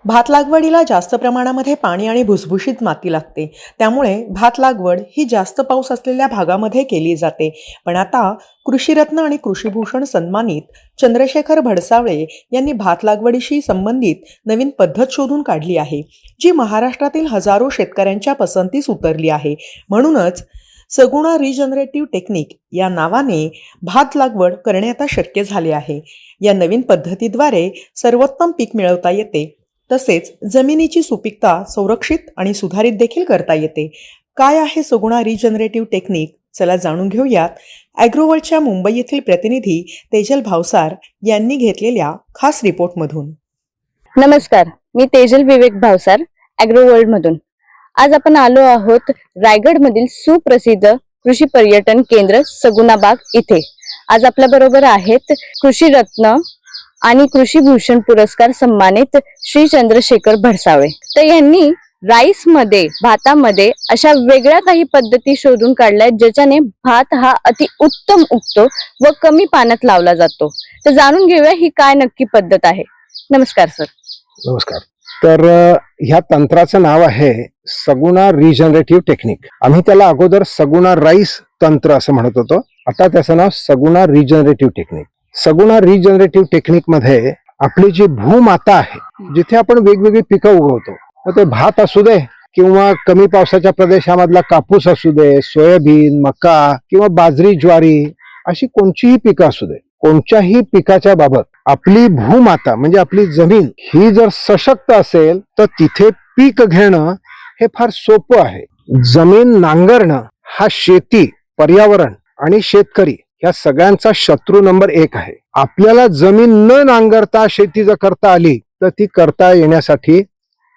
भात लागवडीला जास्त प्रमाणामध्ये पाणी आणि भुसभुशीत माती लागते. त्यामुळे भात लागवड ही जास्त पाऊस असलेल्या भागामध्ये केली जाते. पण आता कृषीरत्न आणि कृषीभूषण सन्मानित चंद्रशेखर भडसावळे यांनी भात लागवडीशी संबंधित नवीन पद्धत शोधून काढली आहे, जी महाराष्ट्रातील हजारो शेतकऱ्यांच्या पसंतीस उतरली आहे. म्हणूनच सगुणा रिजनरेटिव्ह टेक्निक या नावाने भात लागवड करणे आता शक्य झाले आहे. या नवीन पद्धतीद्वारे सर्वोत्तम पीक मिळवता येते, तसेच जमिनीची सुपीकता संरक्षित आणि सुधारित देखील करता येते. काय आहे सगुणा रिजनरेटिव्ह टेक्निक? चला जाणून घेऊयात ॲग्रोवर्ल्डच्या मुंबई येथील प्रतिनिधी तेजल भावसार यांनी घेतलेल्या खास रिपोर्टमधून. नमस्कार, मी तेजल विवेक भावसार, ॲग्रोवर्ल्ड मधून. आज आपण आलो आहोत रायगड मधील सुप्रसिद्ध कृषी पर्यटन केंद्र सगुणा बाग इथे. आज आपल्या बरोबर आहेत कृषी रत्न आणि कृषी भूषण पुरस्कार सन्मानित श्री चंद्रशेखर भडसावळे. तर यांनी राईस मध्ये, भातामध्ये अशा वेगळ्या काही पद्धती शोधून काढल्या ज्याच्याने भात हा अति उत्तम उगतो व कमी पाण्यात लावला जातो. तर जाणून घेऊया ही काय नक्की पद्धत आहे. नमस्कार सर. नमस्कार. तर ह्या तंत्राचं नाव आहे सगुणा रिजनरेटिव्ह टेक्निक. आम्ही त्याला अगोदर सगुणा राईस तंत्र असं म्हणत होतो. आता त्याचं नाव Saguna regenerative technique. Saguna regenerative technique मध्ये आपली जी भूमाता आहे, जिथे आपण वेगवेगळी पिकं उगवतो, मग ते भात असू दे किंवा कमी पावसाच्या प्रदेशामधला कापूस असू दे, सोयाबीन, मका किंवा बाजरी, ज्वारी, अशी कोणतीही पिकं असू दे, कोणत्याही पिकाच्या बाबत आपली भूमाता म्हणजे आपली जमीन ही जर सशक्त असेल तर तिथे पीक घेणं हे फार सोपं आहे. जमीन नांगरणं हा शेती, पर्यावरण आणि शेतकरी या सगळ्यांचा शत्रू नंबर 1 आहे. आपल्याला जमीन न नांगरता शेती जर करता आली तर ती करता येण्यासाठी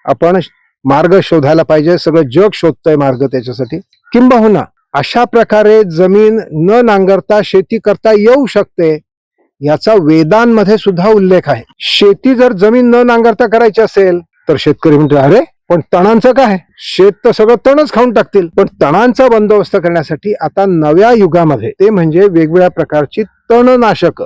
आपण मार्ग शोधायला पाहिजे. सगळं जग शोधतंय मार्ग त्याच्यासाठी. किंबहुना अशा प्रकारे जमीन न नांगरता शेती करता येऊ शकते याचा वेदांमध्ये सुद्धा उल्लेख आहे. शेती जर जमीन न नांगरता करायची असेल तर शेतकरी म्हणतो, अरे पण तणांचं काय, शेत तर सगळं तणच खाऊन टाकतील. पण तणांचा बंदोबस्त करण्यासाठी आता नव्या युगामध्ये ते म्हणजे वेगवेगळ्या प्रकारची तणनाशक,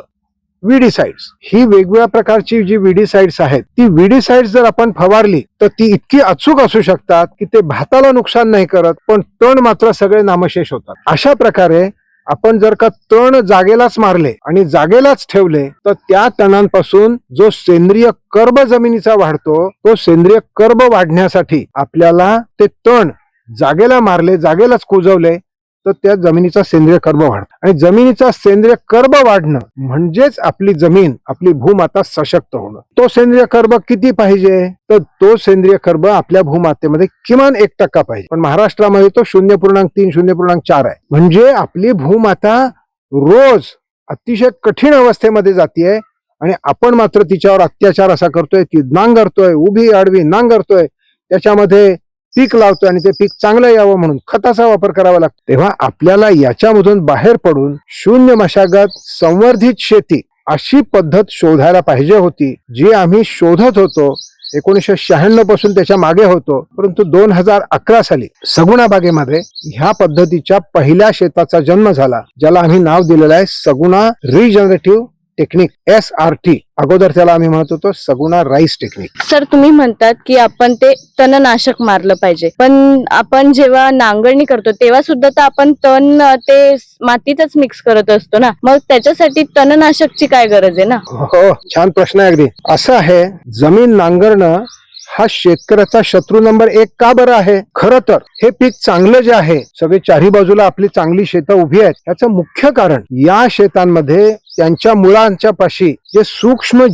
विडीसाइड्स. ही वेगवेगळ्या प्रकारची जी विडीसाइड्स आहेत, ती विडीसाइड्स जर आपण फवारली तर ती इतकी अचूक असू शकतात की ते भाताला नुकसान नाही करत, पण तण मात्र सगळे नामशेष होतात. अशा प्रकारे आपण जर का तण जागेलाच मारले आणि जागेलाच ठेवले तर त्या तणांपासून जो सेंद्रिय कर्ब जमिनीचा वाढतो, तो सेंद्रिय कर्ब वाढण्यासाठी आपल्याला ते तण जागेला मारले, जागेलाच कुजवले तर त्या जमिनीचा सेंद्रिय कर्ब वाढतो. आणि जमिनीचा सेंद्रिय कर्ब वाढणं म्हणजेच आपली जमीन, आपली भूमाता सशक्त होणं. तो सेंद्रिय कर्ब किती पाहिजे? तर तो सेंद्रिय कर्ब आपल्या भूमातेमध्ये किमान 1% पाहिजे. पण महाराष्ट्रामध्ये तो 0.3, 0.4 आहे. म्हणजे आपली भूमाता रोज अतिशय कठीण अवस्थेमध्ये जातीये आणि आपण मात्र तिच्यावर अत्याचार असा करतोय की नांगरतोय, उभी आडवी नांगरतोय, त्याच्यामध्ये पीक लावतोय आणि ते पीक चांगलं यावं म्हणून खताचा वापर करावा लागतो. तेव्हा आपल्याला याच्यामधून बाहेर पडून शून्य मशागत, संवर्धित शेती अशी पद्धत शोधायला पाहिजे होती, जी आम्ही शोधत होतो. 1996 पासून त्याच्या मागे होतो. परंतु 2011 साली सगुणा बागेमध्ये ह्या पद्धतीच्या पहिल्या शेताचा जन्म झाला, ज्याला आम्ही नाव दिलेलं आहे सगुणा रिजनरेटिव्ह टेक्निक, SRT. अगोदर त्याला आम्ही म्हणत होतो सगुणा राईस टेक्निक. सर, तुम्ही म्हणतात की आपण ते तणनाशक मारलं पाहिजे, पण आपण जेव्हा नांगरणी करतो तेव्हा सुद्धा तर आपण तण ते मातीतच मिक्स करत असतो ना, मग त्याच्यासाठी तणनाशकची काय गरज आहे ना? हो, छान प्रश्न आहे. अगदी असं आहे. जमीन नांगरणं हा शेतकऱ्याचा शत्रू नंबर 1 का बरं आहे? खरं तर हे पीक चांगलं जे आहे, सगळे चारी बाजूला आपली चांगली शेतं उभी आहेत, याचं मुख्य कारण या शेतांमध्ये त्यांच्या मुळांच्या पाशी जे सूक्ष्म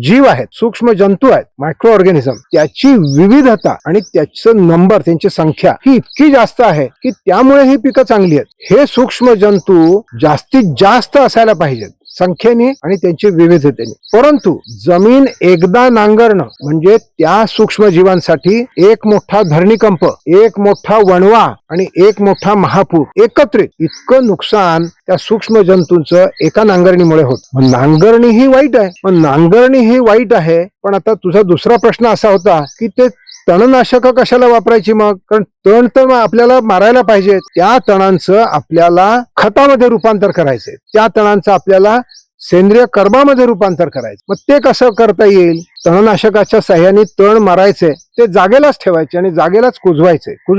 जीव आहेत, सूक्ष्म जंतू आहेत, मायक्रो ऑर्गॅनिझम, त्याची विविधता आणि त्याचं नंबर, त्यांची संख्या ही इतकी जास्त आहे की त्यामुळे ही पिकं चांगली आहेत. हे सूक्ष्म जंतू जास्तीत जास्त असायला पाहिजेत संख्येने आणि त्यांची विविधतेने. परंतु जमीन एकदा नांगरणं म्हणजे त्या सूक्ष्म जीवांसाठी एक मोठा धरणीकंप, एक मोठा वणवा आणि एक मोठा महापूर एकत्रित इतकं नुकसान त्या सूक्ष्म जंतूंचं एका नांगरणीमुळे होत. नांगरणी ही वाईट आहे, पण नांगरणी ही वाईट आहे. पण आता तुझा दुसरा प्रश्न असा होता की ते तणनाशक कशाला वापरायची मग? कारण तण तर आपल्याला मारायला पाहिजे. त्या तणांचं आपल्याला खतामध्ये रूपांतर करायचंय, त्या तणांचं आपल्याला सेंद्रिय कर्बामध्ये रूपांतर करायचं. मग ते कसं करता येईल? तणनाशकाच्या साह्याने तण मारायचे, ते जागेलाच ठेवायचे आणि जागेलाच कुजू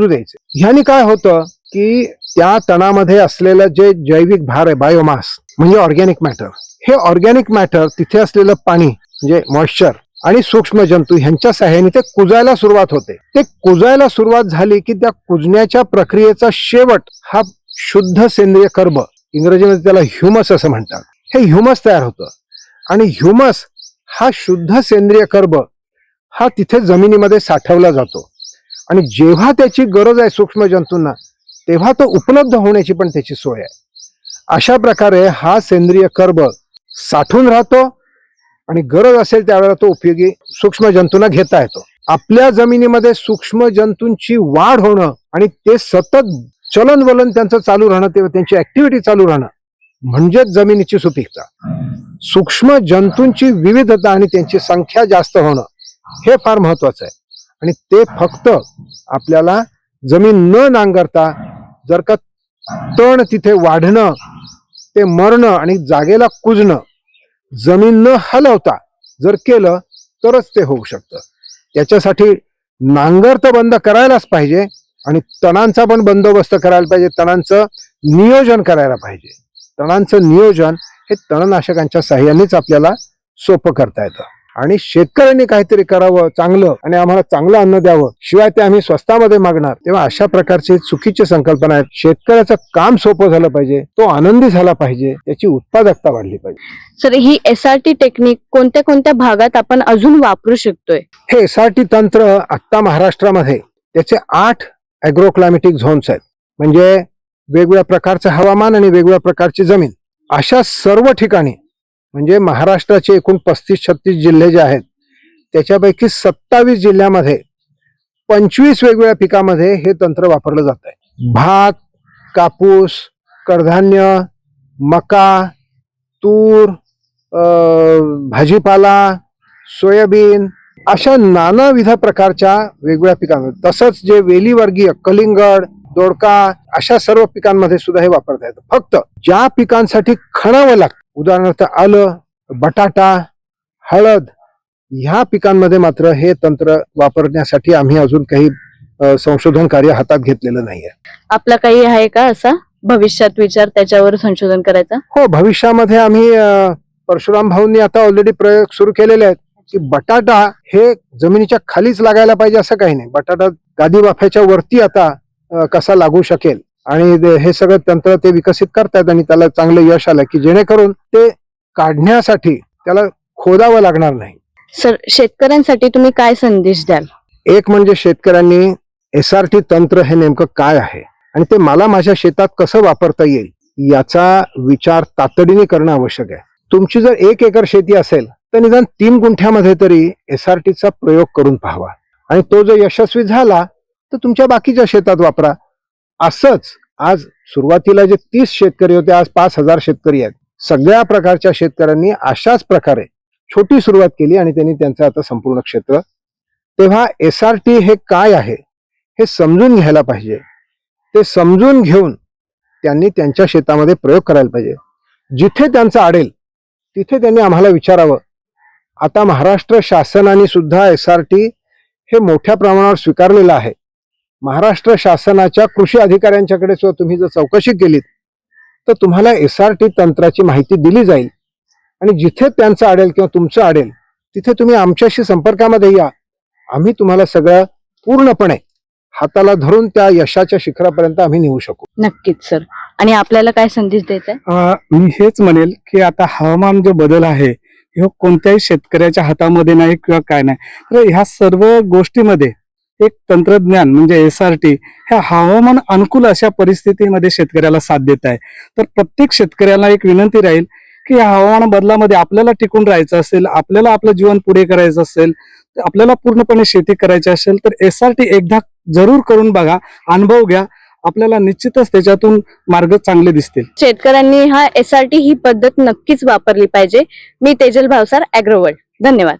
द्यायचे. ह्यानी काय होतं की त्या तणामध्ये असलेलं जे जैविक भार आहे, बायोमास म्हणजे ऑर्गॅनिक मॅटर, हे ऑर्गॅनिक मॅटर तिथे असलेलं पाणी म्हणजे मॉइश्चर आणि सूक्ष्म जंतू ह्यांच्या साह्याने ते कुजायला सुरुवात होते. ते कुजायला सुरुवात झाली की त्या कुजण्याच्या प्रक्रियेचा शेवट हा शुद्ध सेंद्रिय कर्ब, इंग्रजीमध्ये त्याला ह्युमस असं म्हणतात, हे ह्युमस तयार होतं. आणि ह्युमस हा शुद्ध सेंद्रिय कर्ब हा तिथे जमिनीमध्ये साठवला जातो. आणि जेव्हा त्याची गरज आहे सूक्ष्म जंतूंना, तेव्हा तो उपलब्ध होण्याची पण त्याची सोय आहे. अशा प्रकारे हा सेंद्रिय कर्ब साठून राहतो आणि गरज असेल त्यावेळेला तो उपयोगी सूक्ष्म जंतूंना घेता येतो. आपल्या जमिनीमध्ये सूक्ष्म जंतूंची वाढ होणं आणि ते सतत चलनवलन त्यांचं चालू राहणं, तेव्हा त्यांची ऍक्टिव्हिटी चालू राहणं म्हणजेच जमिनीची सुपीकता. सूक्ष्म जंतूंची विविधता आणि त्यांची संख्या जास्त होणं हे फार महत्वाचं आहे. आणि ते फक्त आपल्याला जमीन न नांगरता जर का तण तिथे वाढणं, ते मरणं आणि जागेला कुजणं जमीन न हलवता जर केलं तरच ते होऊ शकतं. त्याच्यासाठी नांगर तर बंद करायलाच पाहिजे आणि तणांचा पण बंदोबस्त करायला पाहिजे, तणांचं नियोजन करायला पाहिजे. तणांचं नियोजन हे तणनाशकांच्या साह्यानेच आपल्याला सोपं करता येतं. आणि शेतकऱ्यांनी काहीतरी करावं चांगलं आणि आम्हाला चांगलं अन्न द्यावं, शिवाय ते आम्ही स्वस्तामध्ये मागणार. तेव्हा अशा प्रकारची चुकीची संकल्पना आहेत. शेतकऱ्याचं काम सोपं झालं पाहिजे, तो आनंदी झाला पाहिजे, त्याची उत्पादकता वाढली पाहिजे. सर, ही SRT टेक्निक कोणत्या कोणत्या भागात आपण अजून वापरू शकतोय? हे SRT तंत्र आता महाराष्ट्रामध्ये त्याचे 8 ॲग्रोक्लायमॅटिक झोन्स आहेत. म्हणजे वेगवेगळ्या प्रकारचं हवामान आणि वेगवेगळ्या प्रकारची जमीन, अशा सर्व ठिकाणी म्हणजे महाराष्ट्राचे एकूण 35-36 जिल्हे जे आहेत त्याच्यापैकी 27 जिल्ह्यामध्ये 25 वेगवेगळ्या पिकामध्ये हे तंत्र वापरलं जात आहे. भात, कापूस, कडधान्य, मका, तूर, भाजीपाला, सोयाबीन अशा नानाविध प्रकारच्या वेगवेगळ्या पिकांमध्ये, तसंच जे वेलीवर्गीय कलिंगड, दोडका अशा सर्व पिकांमध्ये सुद्धा हे वापरता येतं. फक्त ज्या पिकांसाठी खणावं लागतं, उदाहरणार्थ आलं, बटाटा, हळद, ह्या पिकांमध्ये मात्र हे तंत्र वापरण्यासाठी आम्ही अजून काही संशोधन कार्य हातात घेतलेलं नाहीये. आपला काही आहे का असा भविष्यात विचार त्याच्यावर संशोधन करायचा? हो, भविष्यामध्ये आम्ही परशुराम भाऊंनी आता ऑलरेडी प्रयोग सुरू केलेले आहेत की बटाटा हे जमिनीच्या खालीच लागायला पाहिजे असं काही नाही. बटाटा गादी वाफ्याच्या वरती आता कसा लागू शकेल आणि हे सगळं तंत्र ते विकसित करतात आणि त्याला चांगलं यश आलं की जेणेकरून ते काढण्यासाठी त्याला खोदावं लागणार नाही. सर, शेतकऱ्यांसाठी तुम्ही काय संदेश द्याल? एक म्हणजे शेतकऱ्यांनी SRT तंत्र हे नेमकं काय आहे आणि ते मला माझ्या शेतात कसं वापरता येईल याचा विचार तातडीने करणं आवश्यक आहे. तुमची जर 1 एकर शेती असेल तर निदान 3 गुंठ्यामध्ये तरी SRTचा प्रयोग करून पाहावा आणि तो जर यशस्वी झाला तर तुमच्या बाकीच्या शेतात वापरा. असंच आज सुरुवातीला जे 30 शेतकरी होते, आज 5,000 शेतकरी आहेत. सगळ्या प्रकारच्या शेतकऱ्यांनी अशाच प्रकारे छोटी सुरुवात केली आणि त्यांनी त्यांचं आता संपूर्ण क्षेत्र. तेव्हा SRT हे काय आहे हे समजून घ्यायला पाहिजे. ते समजून घेऊन त्यांनी त्यांच्या शेतामध्ये प्रयोग करायला पाहिजे. जिथे त्यांचं अडेल तिथे त्यांनी आम्हाला विचारावं. आता महाराष्ट्र शासनाने सुद्धा SRT हे मोठ्या प्रमाणावर स्वीकारलेलं आहे. महाराष्ट्र शासनाच्या कृषी अधिकाऱ्यांच्याकडे सुद्धा तुम्ही जर चौकशी केलीत तर तुम्हाला SRT तंत्राची माहिती दिली जाईल आणि जिथे त्यांचं अडेल किंवा तुमचं अडेल तिथे तुम्ही आमच्याशी संपर्कामध्ये या. आम्ही तुम्हाला सगळं पूर्णपणे हाताला धरून त्या यशाच्या शिखरापर्यंत आम्ही नेऊ शकू. नक्कीच सर. आणि आपल्याला काय संदेश द्यायचा आहे? मी हेच म्हणेल की आता हवामान जो बदल आहे हे कोणत्याही शेतकऱ्याच्या हातामध्ये नाही किंवा काय नाही, तर ह्या सर्व गोष्टीमध्ये एक तंत्रज्ञान म्हणजे SRT ह्या हवामान अनुकूल अशा परिस्थितीमध्ये शेतकऱ्याला साथ देत आहे. तर प्रत्येक शेतकऱ्याला एक विनंती राहील की या हवामान बदलामध्ये आपल्याला टिकून राहायचं असेल, आपल्याला आपलं जीवन पुढे करायचं असेल, आपल्याला पूर्णपणे शेती करायची असेल तर SRT एकदा जरूर करून बघा, अनुभव घ्या. आपल्याला निश्चितच त्याच्यातून मार्ग चांगले दिसतील. शेतकऱ्यांनी हा SRT ही पद्धत नक्कीच वापरली पाहिजे. मी तेजल भावसार, ॲग्रोवर्ल्ड. धन्यवाद.